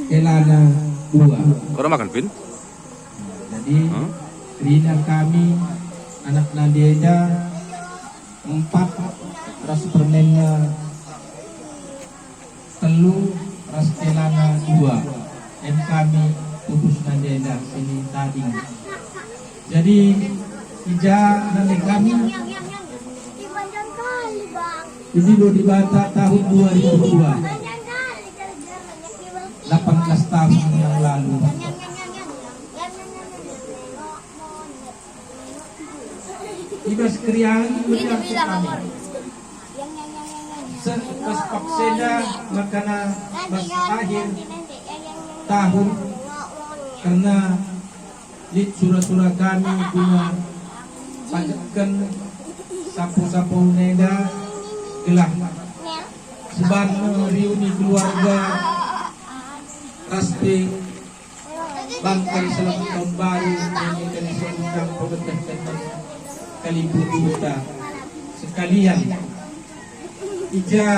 Kelana 2. Kau udah makan, Vin? Jadi Rina kami anak Nadieda 4 ras permennya telu ras Kelana 2 dan kami putus Nadieda ini tadi. Jadi ija nanti kami ini baru dibata tahun 2002, 18 tahun yang lalu. Ibas kriang ujian kami. Sepas pakseda makana mas akhir tahun karena di surah-surah kami punya pajakkan sapu-sapu neda gelah seban reuni keluarga raspi bangkai selamat tahun baru ini kali seundang pemerintah kali kita sekalian ija